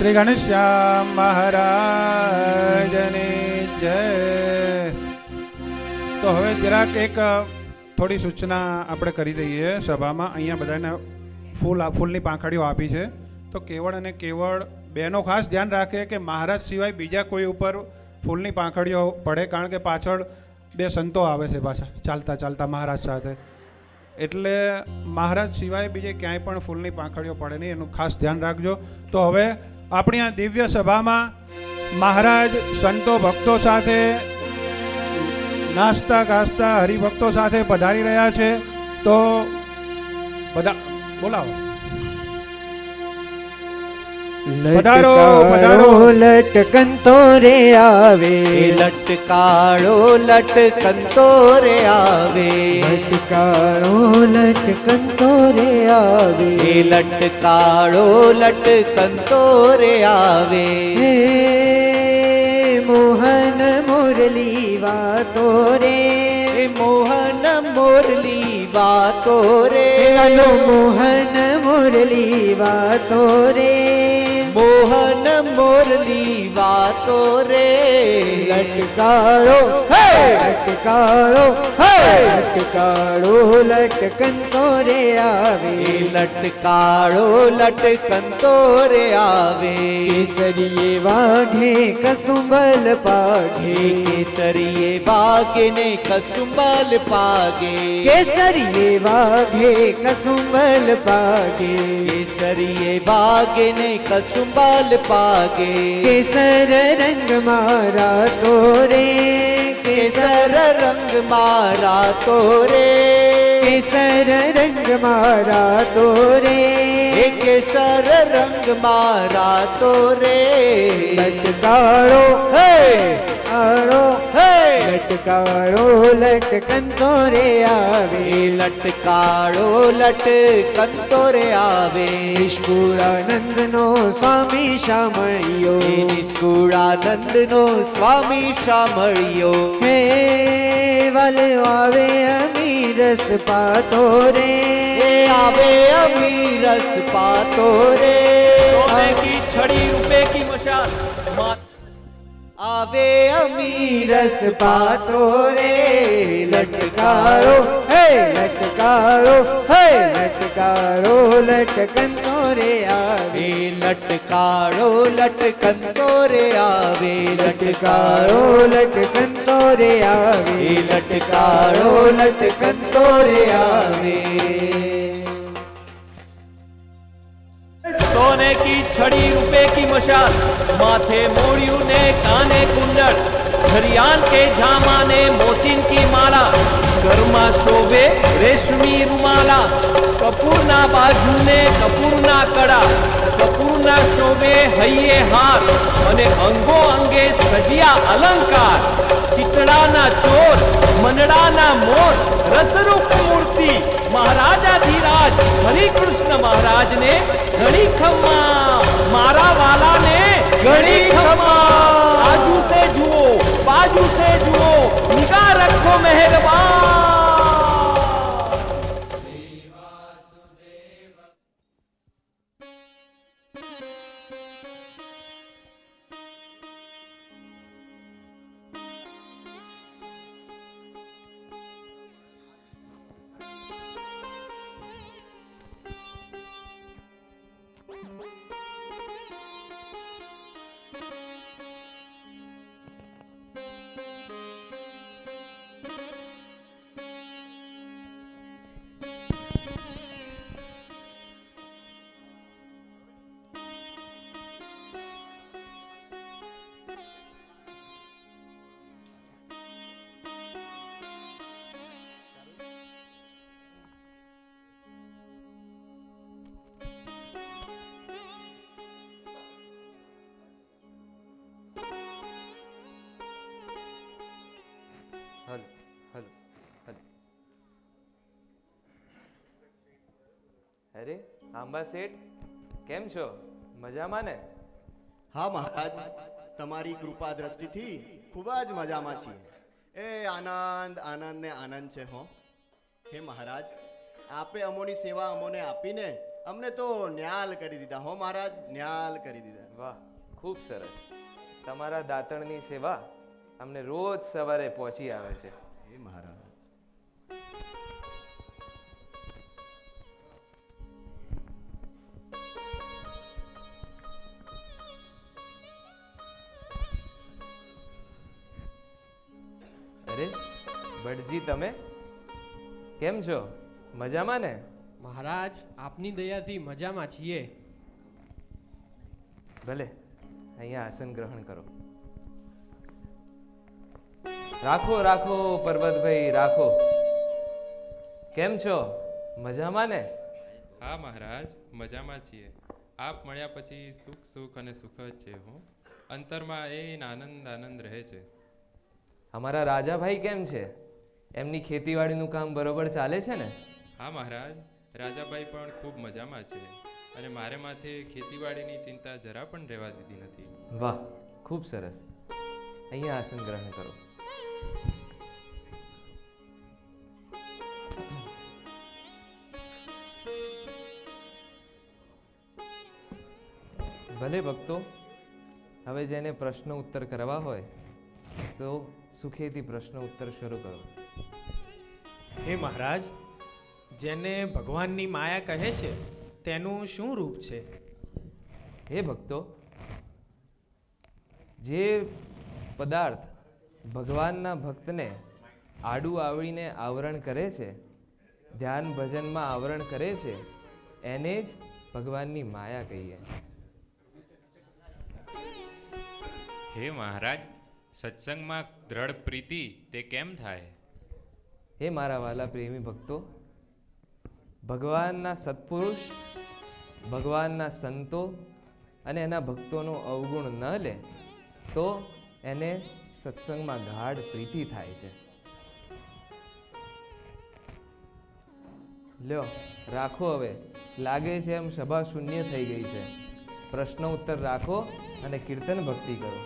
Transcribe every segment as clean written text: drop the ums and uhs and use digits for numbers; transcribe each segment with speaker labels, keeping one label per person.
Speaker 1: શ્રી ઘનશ્યામ મહારાજની જય. તો હવે જરાક એક થોડી સૂચના આપણે કરી દઈએ સભામાં. અહીંયા બધાને ફૂલની પાંખડીઓ આપી છે, તો કેવળ અને કેવળ બહેનો ખાસ ધ્યાન રાખે કે મહારાજ સિવાય બીજા કોઈ ઉપર ફૂલની પાંખડીઓ પડે, કારણ કે પાછળ બે સંતો આવે છે પાછા ચાલતા ચાલતા મહારાજ સાથે, એટલે મહારાજ સિવાય બીજે ક્યાંય પણ ફૂલની પાંખડીઓ પડે નહીં, એનું ખાસ ધ્યાન રાખજો. તો હવે આપણી આ દિવ્ય સભામાં મહારાજ સંતો ભક્તો સાથે નાસ્તા ગાસ્તા હરિભક્તો સાથે પધારી રહ્યા છે. તો બધા બોલાવો.
Speaker 2: પધારો પધારો. લટકંતો રે આવે, લટકાળો લટકંતો રે આવે, લટકાળો લટકંતો રે આવે, લટકાળો લટકંતો રે આવે. હે મોહન મુરલી વાતો રે, મોહન મુરલી વાતો રે, મોહન મુરલી વાતો રે, મોહન મુરલી વાતો રે. લટકાળો લટકાળો લટકાળો લટકંતો રે આવે, લટકાળો લટકંતો રે આવે. કેસરીએ વાઘે કસુંબલ પાઘે, કેસરીએ વાઘે ને કસુંબલ પાગે, કેસરીએ વાઘે કસુંબલ પાગે, કેસરીએ વાઘે ને કસુંબલ પાગે. કેસર રંગ મારા તોરે, કેસર રંગ મારા તોરે, કેસર રંગ મારા તોરે, કેસર રંગ મારા તોરે. લટકાળો હે આળો હે, લટકાળો લટકંતો રે આવે, લટકાળો લટકંતો રે આવે. નિષ્કુળાનંદ નો સ્વામી શામળિયો, નિષ્કુળાનંદ નો સ્વામી શામળિયો. હે વાલે આવે અમીરસ પાતો રે, આવે અમીરસ પાતો રે.
Speaker 3: सोने की छड़ी रुपए की मशाल
Speaker 2: આવે અમીરસ પાતો રે. લટકાળો હે લટકાળો હે, લટકાળો લટકંતો રે આવે, લટકાળો લટકંતો રે આવે, લટકાળો લટકંતો રે આવે, લટકાળો લટકંતો રે આવે.
Speaker 3: सोने की छड़ी रुपए की मशाल, माथे मोड़ियों ने काने कुंडल, घरियान के झामा ने मोतीन की माला, घरमा शोभे रेशमी रुमाला, कपूરના બાજુ ને કપૂરના કડા, કપૂરના શોભે હૈયે હાર અને અંગો અંગે સજિયા અલંકાર. ચિતડાના ચોર મનડાના મોર, રસરૂપ મૂર્તિ મહારાજાધિરાજ હરિકૃષ્ણ મહારાજને ઘણી ખમ્મા, મારા વાલાને ઘણી ખમ્મા. બાજુ સે જુઓ બાજુ સે જુઓ, નિગાહ રખો મહેરબાન.
Speaker 4: Hello hello hello. અરે આંબા શેઠ, કેમ છો? મજામાં ને?
Speaker 5: હા મહારાજ, તમારી કૃપા દ્રષ્ટિથી ખૂબ જ મજામાં છીએ. એ આનંદ આનંદ ને આનંદ છે હો. હે મહારાજ, આપે અમોની સેવા અમોને આપીને અમને તો ન્યાલ કરી દીધા હો મહારાજ, ન્યાલ કરી દીધા.
Speaker 4: વાહ, ખૂબ સરસ. તમારા દાતણની સેવા અમને રોજ સવારે પહોંચી આવે છે.
Speaker 5: હે મહારાજ.
Speaker 4: અરે ભટજી, તમે કેમ છો? મજામાં ને?
Speaker 6: મહારાજ, આપની દયાથી મજામાં છીએ.
Speaker 4: ભલે, અહીંયા આસન ગ્રહણ કરો. રાખો રાખો પર્વતભાઈ, રાખો. કેમ છો? મજામાં ને?
Speaker 7: હા મહારાજ, મજામાં છીએ. આપ મળ્યા પછી સુખ સુખ અને સુખ જ છે. હું અંતરમાં એ આનંદ આનંદ રહે છે.
Speaker 4: અમારા રાજાભાઈ કેમ છે? એમની ખેતીવાડીનું કામ બરોબર ચાલે છે ને?
Speaker 7: હા મહારાજ, રાજાભાઈ પણ ખૂબ મજામાં છે અને મારે માથે ખેતીવાડીની ચિંતા જરા પણ રહેવા દીધી નથી.
Speaker 4: વાહ, ખૂબ સરસ. અહીંયા આસન ગ્રહણ કરો. ભલે ભક્તો, હવે જેને પ્રશ્ન ઉત્તર કરવા હોય તો સુખેથી પ્રશ્ન ઉત્તર શરૂ કરો.
Speaker 8: હે મહારાજ, જેને ભગવાનની માયા કહે છે તેનું શું રૂપ છે?
Speaker 4: હે ભક્તો, જે પદાર્થ ભગવાનના ભક્તને આડું આવડીને આવરણ કરે છે, ધ્યાન ભજનમાં આવરણ કરે છે, એને જ ભગવાનની માયા કહીએ.
Speaker 7: હે મહારાજ, સત્સંગમાં દ્રઢ પ્રીતિ તે કેમ થાય?
Speaker 4: હે મારા વાલા પ્રેમી ભક્તો, ભગવાનના સત્પુરુષ, ભગવાનના સંતો અને એના ભક્તોનો અવગુણ ન લે તો એને સત્સંગમાં ગાઢ પ્રીતિ થાય છે. લ્યો, રાખો. હવે લાગે છે એમ સભા શૂન્ય થઈ ગઈ છે. પ્રશ્ન ઉત્તર રાખો અને કીર્તન ભક્તિ કરો.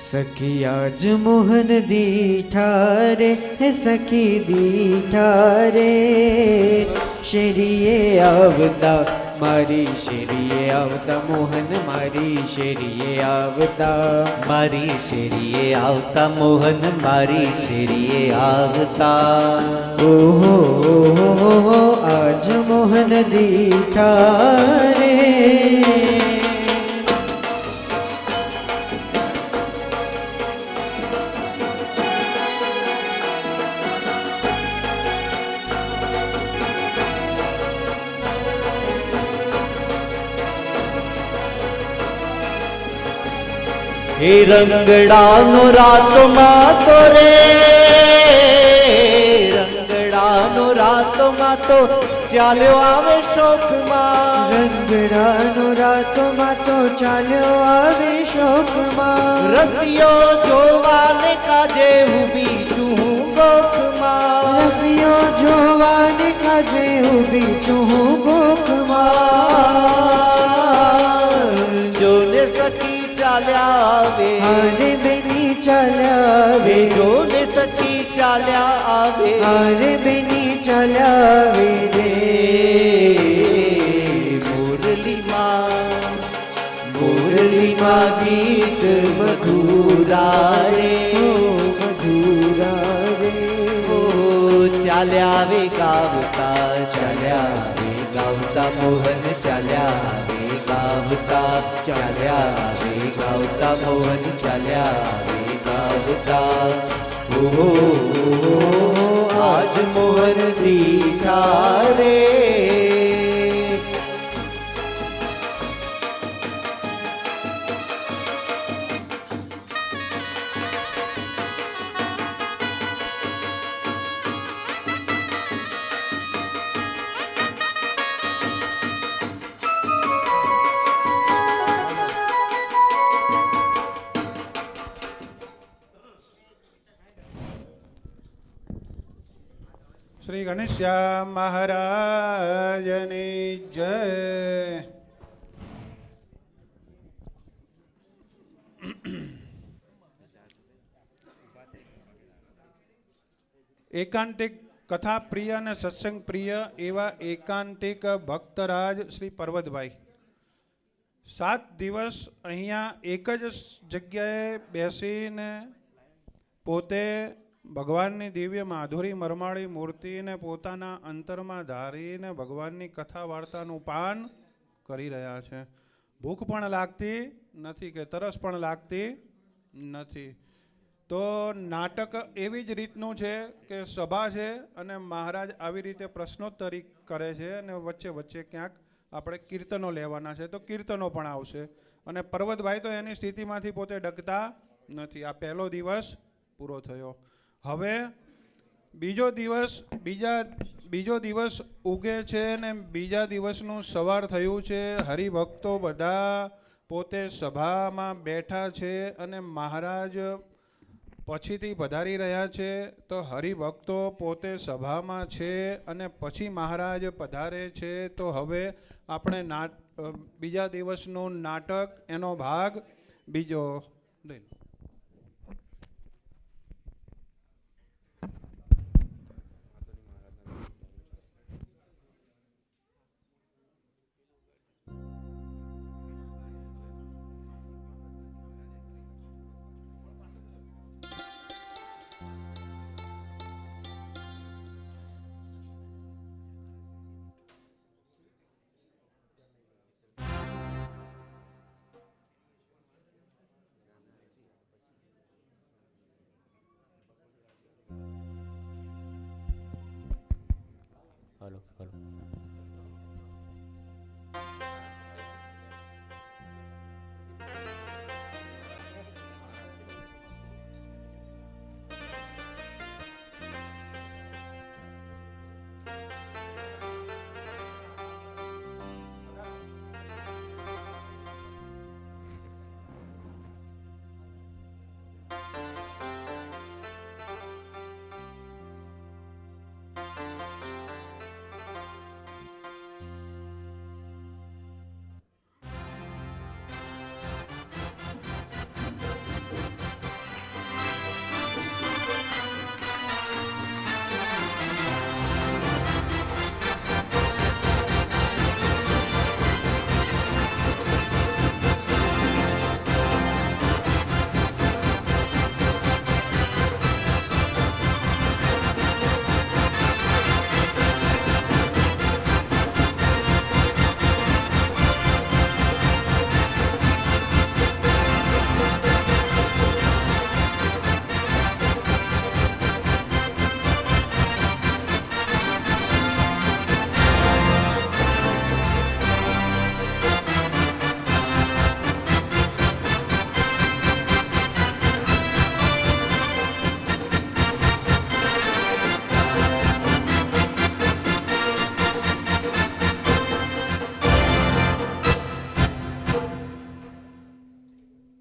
Speaker 2: સખી આજ મોહન દીઠા રે, હે સખી દીઠા રે, શેરીએ આવતા મારી શેરીએ આવતા, મોહન મારી શેરીએ આવતા,
Speaker 9: મારી શેરીએ આવતા, મોહન મારી શેરીએ આવતા.
Speaker 2: ઓહો ઓહો આજ મોહન દીઠા રે.
Speaker 9: હે રંગડાનો રાતમાં તો રે, રંગડાનો રાતમાં તો ચાલ્યો આવે શોકમાં,
Speaker 2: રંગડાનો રાતોમાં તો ચાલ્યો આવે શોકમાં,
Speaker 9: રસિયો જોવાને કાજે ઊભી છું ગોખમાં,
Speaker 2: રસિયો જોવાને કાજે ઊભી છું ગોખમાં.
Speaker 9: જોને સખી ચાલ્યા આવે,
Speaker 2: હારે બેની ચાલ્યા આવે,
Speaker 9: જોને સખી ચાલ્યા આવે,
Speaker 2: હારે બેની ચાલ્યા આવે રે.
Speaker 9: મુરલીમાં ગીત મધુરા રે,
Speaker 2: મધુરા રે.
Speaker 9: ઓ ચાલ્યા આવે ગાવતા, ચાલ્યા આવે ગાવતા, મોહન ચાલ્યા આવે ગાવતા, ચાલ્યા આવે ગાવતા, મોહન ચાલ્યા આવે ગાવતા. ઓહો આજ મોહન દીઠા રે.
Speaker 1: શ્રી ઘનશ્યામ મહારાજની જય. એકાંતિક કથા પ્રિય અને સત્સંગ પ્રિય એવા એકાંતિક ભક્તરાજ શ્રી પર્વતભાઈ 7 દિવસ અહીંયા એક જ જગ્યાએ બેસીને પોતે ભગવાનની દિવ્ય માધુરી મરમાળી મૂર્તિને પોતાના અંતરમાં ધારીને ભગવાનની કથા વાર્તાનું પાન કરી રહ્યા છે. ભૂખ પણ લાગતી નથી કે તરસ પણ લાગતી નથી. તો નાટક એવી જ રીતનું છે કે સભા છે અને મહારાજ આવી રીતે પ્રશ્નોત્તરી કરે છે અને વચ્ચે વચ્ચે ક્યાંક આપણે કીર્તનો લેવાના છે તો કીર્તનો પણ આવશે. અને પર્વતભાઈ તો એની સ્થિતિમાંથી પોતે ડગતા નથી. આ પહેલો દિવસ પૂરો થયો. હવે બીજો દિવસ ઉગે છે ને બીજા દિવસનું સવાર થયું છે. હરિભક્તો બધા પોતે સભામાં બેઠા છે અને મહારાજ પછીથી પધારી રહ્યા છે. તો હરિભક્તો પોતે સભામાં છે અને પછી મહારાજ પધારે છે. તો હવે આપણે બીજા દિવસનું નાટક એનો ભાગ બીજો લઈ લો.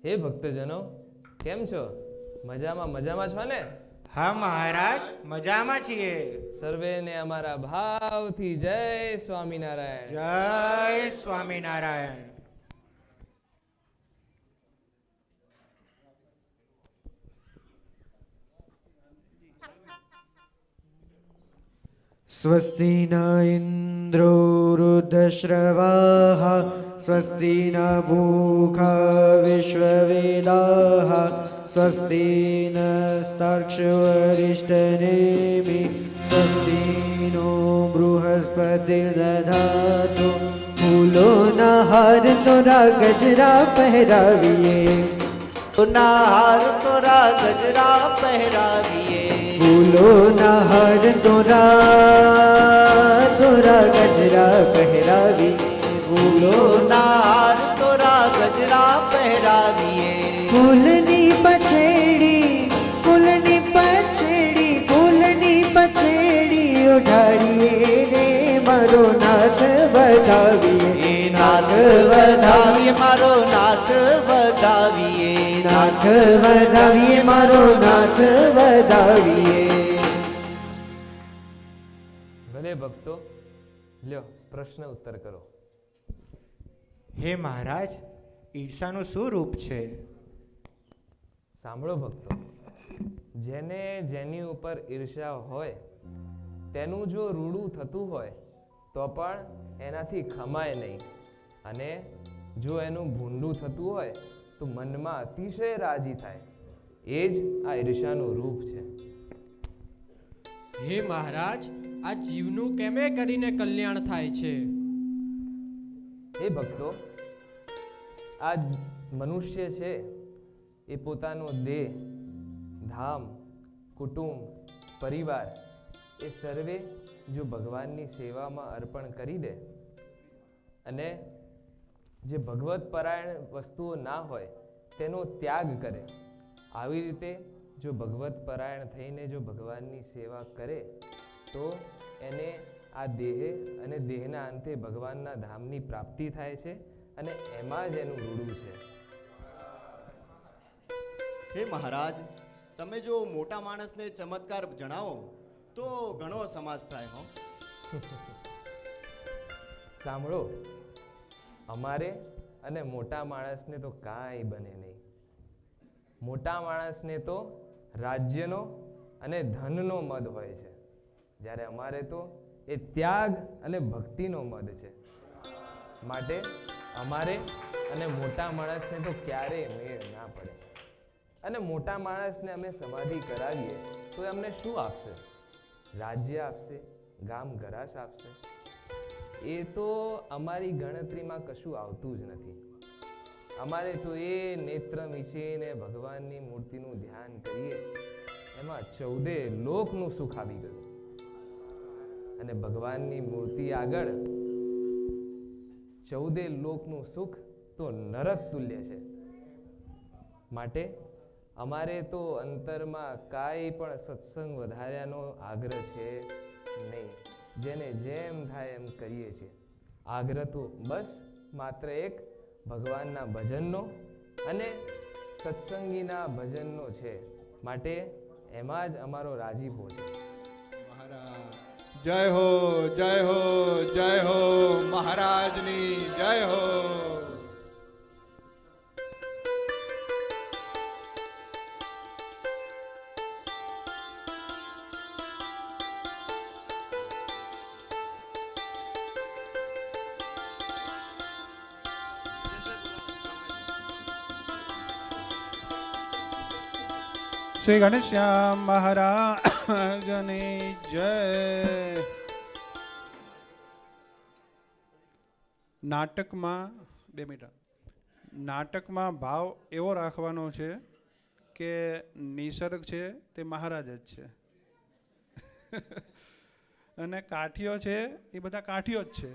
Speaker 4: હે ભક્તજનો, કેમ છો? મજામાં છો ને?
Speaker 8: હા મહારાજ, મજામાં છીએ.
Speaker 4: સર્વેને અમારા ભાવથી જય સ્વામિનારાયણ.
Speaker 8: જય સ્વામિનારાયણ.
Speaker 2: स्वस्ति न इन्द्रो वृद्धश्रवाः स्वस्ति न भूखा विश्ववेदाः स्वस्ति नस्तार्क्ष्यवरिष्ठनेमि स्वस्ति नो बृहस्पतिर्दधातु फूलोના હાર તોરા ગજરા પહેરાવીએ
Speaker 9: હાર તોરા ગજરા પહેરાવીએ
Speaker 2: ફૂલોના હાર તોરા ગજરા પહેરાવીએ
Speaker 9: ફૂલોના હાર તોરા ગજરા પહેરાવીએ
Speaker 2: ફૂલની પછેડી ઓઢાડીએ રે મારો નાથ વધાવીએ
Speaker 9: નાથ વધાવીએ મારો નાથ વધાવીએ
Speaker 2: નાથ વધાવીએ મારો નાથ વધાવીએ.
Speaker 4: ભલે ભક્તો, લ્યો પ્રશ્ન ઉત્તર કરો.
Speaker 8: હે મહારાજ, ઈર્ષાનું શું રૂપ છે?
Speaker 4: સાંભળો ભક્તો, જેને જેની ઉપર ઈર્ષા હોય તેનું જો રૂડું થતું હોય તો પણ એનાથી ખમાય નહીં, અને જો એનું ભૂંડું થતું હોય તો મનમાં અતિશય રાજી થાય. એ જ આ ઈર્ષાનું રૂપ છે.
Speaker 6: હે મહારાજ, આ જીવનું કેમે કરીને કલ્યાણ થાય છે?
Speaker 4: હે ભક્તો, આ મનુષ્ય છે એ પોતાનો દેહ, ધામ, કુટુંબ, પરિવાર એ સર્વે જો ભગવાનની સેવામાં અર્પણ કરી દે અને જે ભગવત પરાયણ વસ્તુઓ ના હોય તેનો ત્યાગ કરે, આવી રીતે જો ભગવત પરાયણ થઈને જો ભગવાનની સેવા કરે તો એને આ દેહે અને દેહના અંતે ભગવાનના ધામની પ્રાપ્તિ થાય છે, અને એમાં જ એનું રૂડું છે.
Speaker 5: હે મહારાજ, તમે જો મોટા માણસને ચમત્કાર જણાવો તો ઘણો સમાજ થાય હો.
Speaker 4: સાંભળો, અમારે અને મોટા માણસને તો કાંઈ બને નહીં. મોટા માણસને તો રાજ્યનો અને ધનનો મદ હોય છે, જ્યારે અમારે તો એ ત્યાગ અને ભક્તિનો મદ છે. માટે અમારે અને મોટા માણસને તો ક્યારેય મેળ ના પડે. અને મોટા માણસને અમે સમાધિ કરાવીએ તો અમને શું આપશે? રાજ્ય આપશે, ગામ ગરાશ આપશે? એ તો અમારી ગણતરીમાં કશું આવતું જ નથી. અમારે તો એ નેત્ર મીચીને ભગવાનની મૂર્તિનું ધ્યાન કરીએ એમાં 14 લોકનું સુખ આવી ગયું, અને ભગવાનની મૂર્તિ આગળ 14 લોકનું સુખ તો નરક તુલ્ય છે. માટે અમારે તો અંતરમાં કાંઈ પણ સત્સંગ વધાર્યાનો આગ્રહ છે નહીં. જેને જેમ થાય એમ કરીએ છીએ. આગ્રહ તો બસ માત્ર એક ભગવાનના ભજનનો અને સત્સંગીના ભજનનો છે. માટે એમાં જ અમારો રાજીપો છે.
Speaker 1: જય હો, જય હો, જય હો, મહારાજની જય હો. શ્રી ઘનશ્યામ મહારાજની જય. નાટકમાં 2 મિનિટ. નાટકમાં ભાવ એવો રાખવાનો છે કે નિસર્ગ છે તે મહારાજ જ છે અને કાઠીઓ છે એ બધા કાઠીઓ જ છે.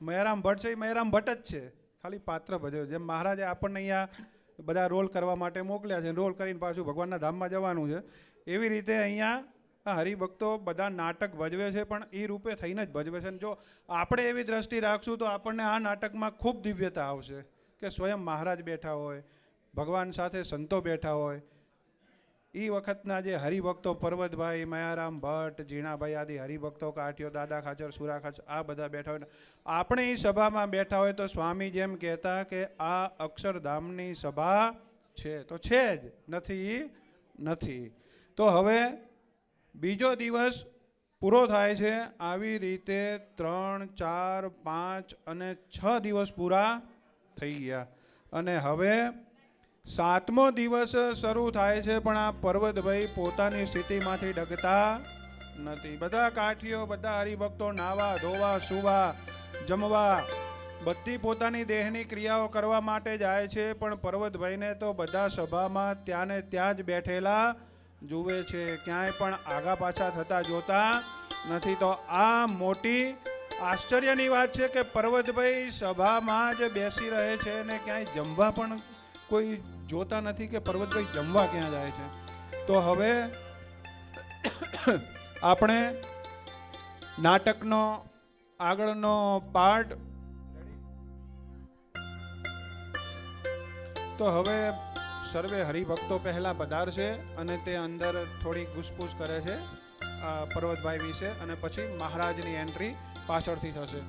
Speaker 1: મયારામ ભટ્ટ છે એ મયારામ ભટ્ટ જ છે, ખાલી પાત્ર ભજવ્યો. જેમ મહારાજે આપણને અહીંયા બધા રોલ કરવા માટે મોકલ્યા છે, રોલ કરીને પાછું ભગવાનના ધામમાં જવાનું છે, એવી રીતે અહીંયા આ હરિભક્તો બધા નાટક ભજવે છે, પણ એ રૂપે થઈને જ ભજવે છે. અને જો આપણે એવી દ્રષ્ટિ રાખશું તો આપણને આ નાટકમાં ખૂબ દિવ્યતા આવશે કે સ્વયં મહારાજ બેઠા હોય, ભગવાન સાથે સંતો બેઠા હોય. એ વખતના જે હરિભક્તો પર્વતભાઈ, મયારામ ભટ્ટ, જીણાભાઈ આદિ હરિભક્તો, કાઠીઓ, દાદા ખાચર, સુરા ખાચર, આ બધા બેઠા હોય. આપણે એ સભામાં બેઠા હોય તો સ્વામી જેમ કહેતા કે આ અક્ષરધામની સભા છે, તો છે જ, નથી. તો હવે બીજો દિવસ પૂરો થાય છે. આવી રીતે 3, 4, 5 અને 6 દિવસ પૂરા થઈ ગયા, અને હવે 7મો દિવસ શરૂ થાય છે. પણ આ પર્વતભાઈ પોતાની સ્થિતિમાંથી ડગતા નથી. બધા કાઠીઓ, બધા હરિભક્તો નાવા, ધોવા, સૂવા, જમવા, બધી પોતાની દેહની ક્રિયાઓ કરવા માટે જાય છે. પણ પર્વતભાઈને તો બધા સભામાં ત્યાં ને ત્યાં જ બેઠેલા જુએ છે, ક્યાંય પણ આગા પાછા થતા જોતા નથી. તો આ મોટી આશ્ચર્યની વાત છે કે પર્વતભાઈ સભામાં જ બેસી રહે છે ને ક્યાંય જમવા પણ કોઈ જોતા નથી કે પર્વતભાઈ જમવા ક્યાં જાય છે. તો હવે આપણે નાટકનો આગળનો પાર્ટ, તો હવે સર્વે હરિભક્તો પહેલા પધારશે અને તે અંદર થોડી ઘૂસપૂસ કરે છે પર્વતભાઈ વિશે, અને પછી મહારાજની એન્ટ્રી પાછળથી થશે.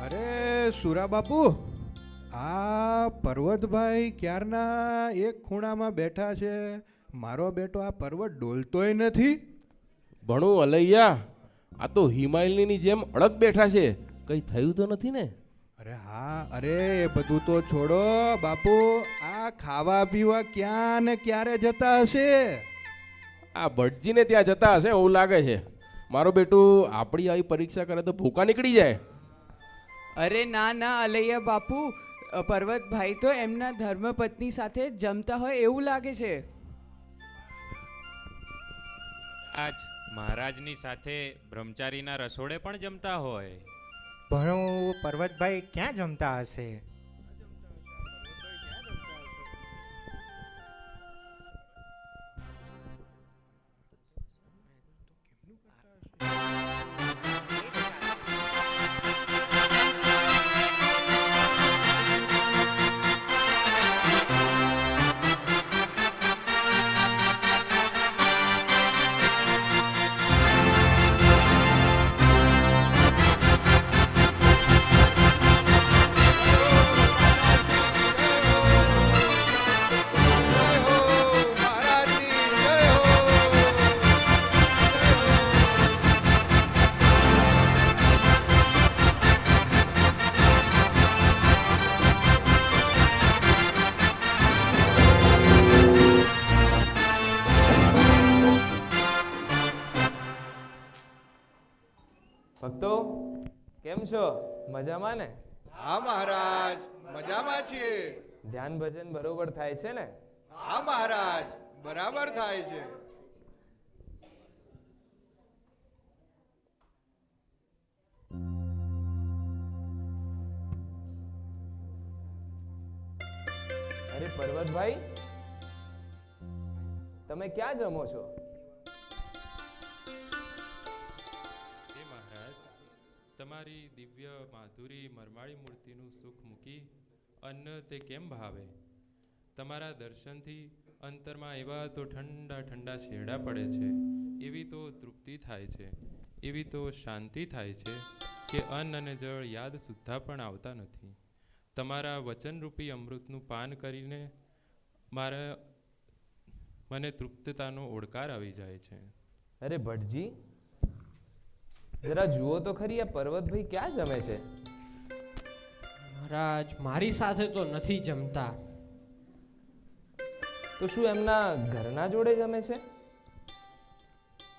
Speaker 1: અરે સુરા બાપુ, આ પર્વતભાઈ ક્યારના એક ખૂણામાં બેઠા છે. મારો બેટો આ પર્વત ડોલતોય નથી.
Speaker 10: ભણું અલૈયા, આ તો હિમાલયની જેમ અડગ બેઠા છે. કઈ થયું તો નથી ને?
Speaker 1: અરે હા, અરે એ બધું તો છોડો બાપુ. આ ખાવા પીવા ક્યાં ને ક્યારે જતા હશે?
Speaker 10: આ ભટજીને ત્યાં જતા હશે એવું લાગે છે. મારો બેટું આપણી આવી પરીક્ષા કરે તો ભૂકા નીકળી જાય.
Speaker 11: અરે ના ના અલૈયા બાપુ, પર્વતભાઈ તો એમના ધર્મપત્ની સાથે જમતા હોય એવું લાગે છે.
Speaker 12: આજ મહારાજની સાથે બ્રહ્મચારીના રસોડે પણ જમતા હોય.
Speaker 8: ભણો પર્વતભાઈ ક્યાં જમતા હશે?
Speaker 4: ભક્તો કેમ છો? મજામાં ને?
Speaker 1: હા મહારાજ, મજામાં છીએ.
Speaker 4: ધ્યાન ભજન બરોબર થાય છે ને?
Speaker 1: હા મહારાજ, બરાબર થાય છે.
Speaker 4: અરે પર્વતભાઈ, તમે ક્યાં જમો છો?
Speaker 7: હે મહારાજ, તમારી દિવ્ય માધુરી મરમાળી મૂર્તિનું સુખ મૂકી અન્ન તે કેમ ભાવે? તમારા દર્શનથી અંતરમાં એવા તો ઠંડા ઠંડા શેરડા પડે છે, એવી તો તૃપ્તિ થાય છે, એવી તો શાંતિ થાય છે કે અન્ન અને જળ યાદ સુદ્ધા પણ આવતા નથી. તમારા વચનરૂપી અમૃતનું પાન કરીને મને તૃપ્તતાનો ઓડકાર આવી જાય છે.
Speaker 4: અરે ભટજી, જરા જુઓ તો ખરી આ પર્વતભાઈ ક્યાં જમે છે?
Speaker 6: મહારાજ મારી સાથે તો નથી જમતા.
Speaker 4: તો શું એમના ઘરના જોડે જમે છે?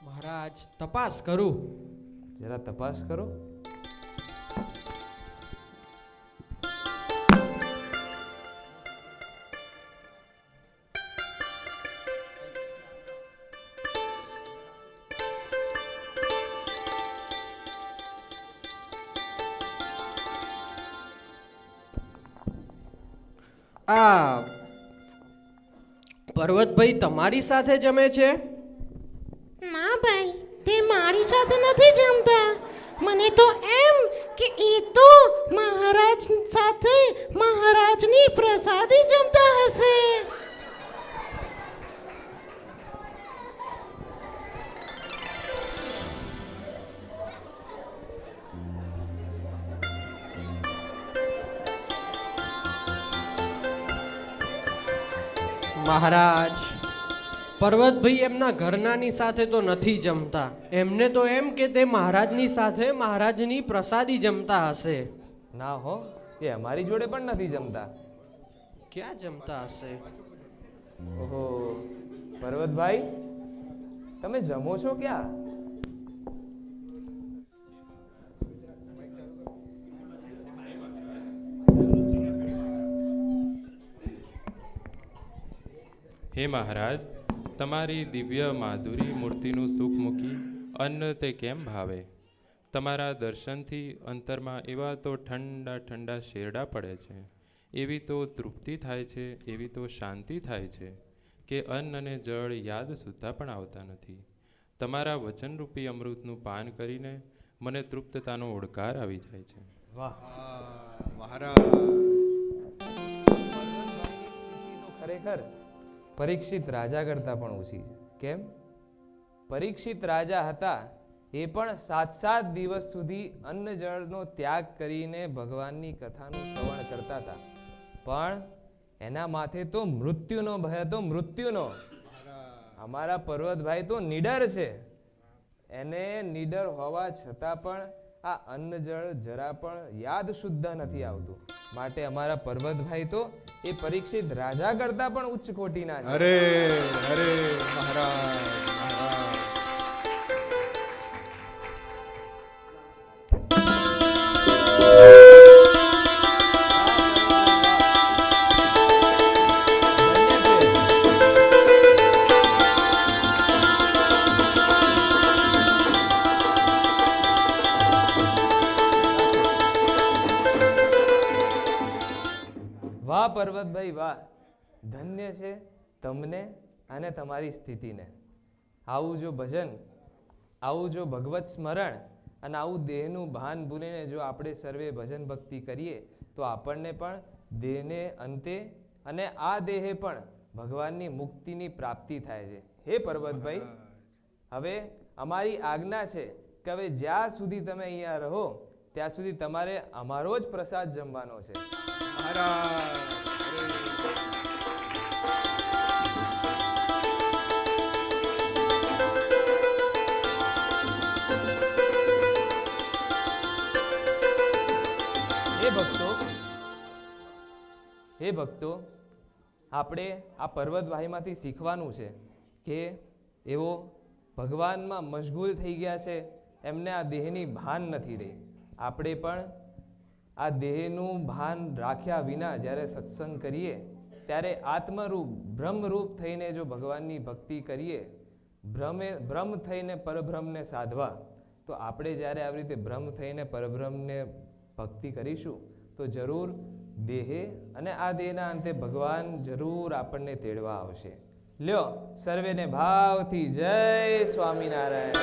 Speaker 6: મહારાજ તપાસ કરું.
Speaker 4: જરા તપાસ કરો.
Speaker 6: આ પર્વતભાઈ તમારી સાથે જમે છે?
Speaker 13: ના ભાઈ, તે મારી સાથે નથી જમતા. મને તો એમ કે એ તો મહારાજ સાથે મહારાજની પ્રસાદી જમતા હશે.
Speaker 6: મહારાજ, પર્વતભાઈ એમના ઘરનાની સાથે તો નથી જમતા. એમને તો એમ કે તે મહારાજની સાથે મહારાજની પ્રસાદી જમતા હશે.
Speaker 4: ના હો, એ અમારી જોડે પણ નથી જમતા.
Speaker 6: ક્યાં જમતા હશે?
Speaker 4: ઓહો, પર્વતભાઈ તમે જમો છો ક્યાં?
Speaker 7: હે મહારાજ, તમારી દિવ્ય માધુરી મૂર્તિનું સુખ મૂકી અન્ન તે કેમ ભાવે? તમારા દર્શનથી અંતરમાં એવા તો ઠંડા ઠંડા શેરડા પડે છે, એવી તો તૃપ્તિ થાય છે, એવી તો શાંતિ થાય છે કે અન્ન અને જળ યાદ સુદ્ધા પણ આવતા નથી. તમારા વચનરૂપી અમૃતનું પાન કરીને મને તૃપ્તતાનો ઓડકાર આવી જાય છે.
Speaker 4: વાહ
Speaker 1: મહારાજ,
Speaker 4: ખરેખર પરીક્ષિત રાજા કરતા પણ ઓછી છે. કેમ? પરીક્ષિત રાજા હતા એ પણ 7 દિવસ સુધી અન્ન જળનો ત્યાગ કરીને ભગવાનની કથાનું શ્રવણ કરતા હતા. પણ એના માથે તો મૃત્યુનો ભય હતો, મૃત્યુનો. અમારા પર્વતભાઈ તો નીડર છે. એને નીડર હોવા છતાં પણ આ અન્ન જળ જરા પણ યાદ શુદ્ધ નથી આવતું. માટે અમારા પર્વતભાઈ તો એ પરીક્ષિત રાજા કરતા પણ ઉચ્ચ કોટીના છે.
Speaker 1: અરે અરે મહારાજ
Speaker 4: વાહ પર્વતભાઈ વાહ, ધન્ય છે તમને અને તમારી સ્થિતિને. આવું જો ભજન, આવું જો ભગવત સ્મરણ અને આવું દેહનું ભાન ભૂલીને જો આપણે સર્વે ભજન ભક્તિ કરીએ તો આપણને પણ દેહને અંતે અને આ દેહે પણ ભગવાનની મુક્તિની પ્રાપ્તિ થાય છે. હે પર્વતભાઈ, હવે અમારી આજ્ઞા છે કે હવે જ્યાં સુધી તમે અહીંયા રહો ત્યાં સુધી તમારે અમારો જ પ્રસાદ જમવાનો છે. હે ભક્તો, આપણે આ પર્વતભાઈમાંથી શીખવાનું છે કે એવો ભગવાનમાં મશગુલ થઈ ગયા છે, એમને આ દેહની ભાન નથી રહી. આપણે પણ આ દેહનું ભાન રાખ્યા વિના જ્યારે સત્સંગ કરીએ ત્યારે આત્મરૂપ બ્રહ્મરૂપ થઈને જો ભગવાનની ભક્તિ કરીએ, બ્રહ્મ થઈને પરબ્રહ્મને સાધવા, તો આપણે જ્યારે આવી રીતે બ્રહ્મ થઈને પરબ્રહ્મને ભક્તિ કરીશું તો જરૂર દેહે અને આ દેહના અંતે ભગવાન જરૂર આપણને તેડવા આવશે. લ્યો સર્વેને ભાવથી જય સ્વામિનારાયણ.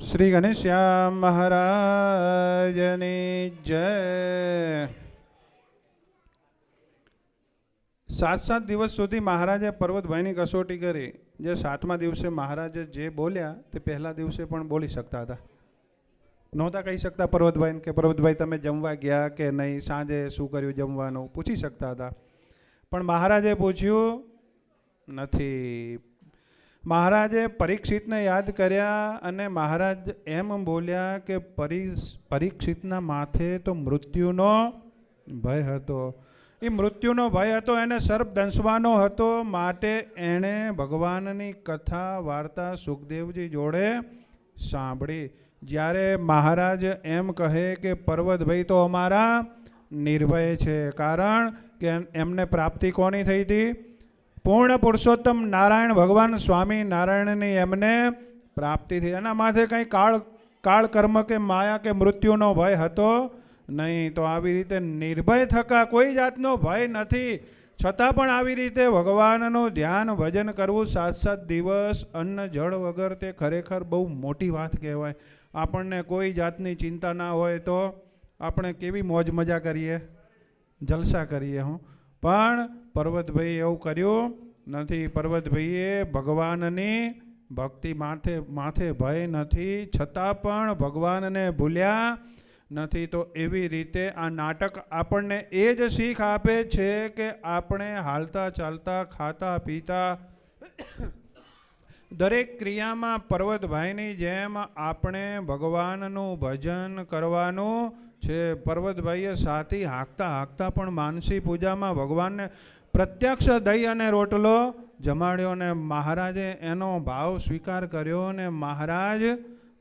Speaker 1: શ્રી ઘનશ્યામ મહારાજની જય. 7 દિવસ સુધી મહારાજે પર્વતભાઈની કસોટી કરી. જે 7મા દિવસે મહારાજે જે બોલ્યા તે પહેલા દિવસે પણ બોલી શકતા હતા. નહોતા કહી શકતા પર્વતભાઈને કે પર્વતભાઈ તમે જમવા ગયા કે નહીં, સાંજે શું કર્યું જમવાનું, પૂછી શકતા હતા. પણ મહારાજે પૂછ્યું નથી. મહારાજે પરીક્ષિતને યાદ કર્યા અને મહારાજ એમ બોલ્યા કે પરીક્ષિતના માથે તો મૃત્યુનો ભય હતો. એ મૃત્યુનો ભય હતો, એને સર્પ દંશવાનો હતો. માટે એણે ભગવાનની કથા વાર્તા સુખદેવજી જોડે સાંભળી. જ્યારે મહારાજ એમ કહે કે પર્વતભાઈ તો અમારા નિર્ભય છે, કારણ કે એમને પ્રાપ્તિ કોની થઈ હતી? પૂર્ણ પુરુષોત્તમ નારાયણ ભગવાન સ્વામી નારાયણની એમને પ્રાપ્તિ થઈ. એના માથે કંઈ કાળ કર્મ કે માયા કે મૃત્યુનો ભય હતો નહીં. તો આવી રીતે નિર્ભય થકા, કોઈ જાતનો ભય નથી, છતાં પણ આવી રીતે ભગવાનનું ધ્યાન ભજન કરવું 7 દિવસ અન્ન જળ વગર, તે ખરેખર બહુ મોટી વાત કહેવાય. આપણને કોઈ જાતની ચિંતા ના હોય તો આપણે કેવી મોજ મજા કરીએ, જલસા કરીએ. પણ પર્વતભાઈ એવું કર્યું નથી. પર્વતભાઈએ ભગવાનની ભક્તિ માથે ભય નથી, છતાં પણ ભગવાનને ભૂલ્યા નથી. તો એવી રીતે આ નાટક આપણને એ જ શીખ આપે છે કે આપણે હાલતા ચાલતા ખાતા પીતા દરેક ક્રિયામાં પર્વતભાઈની જેમ આપણે ભગવાનનું ભજન કરવાનું છે. પર્વતભાઈએ સાથી હાંકતા પણ માનસી પૂજામાં ભગવાનને પ્રત્યક્ષ દહીં અને રોટલો જમાડ્યો ને મહારાજે એનો ભાવ સ્વીકાર કર્યો ને મહારાજ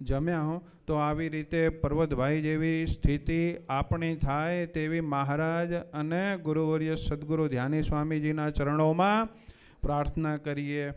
Speaker 1: જમ્યા. તો આવી રીતે પર્વતભાઈ જેવી સ્થિતિ આપણી થાય તેવી મહારાજ અને ગુરુવર્ય સદગુરુ ધ્યાની સ્વામીજીના ચરણોમાં પ્રાર્થના કરીએ.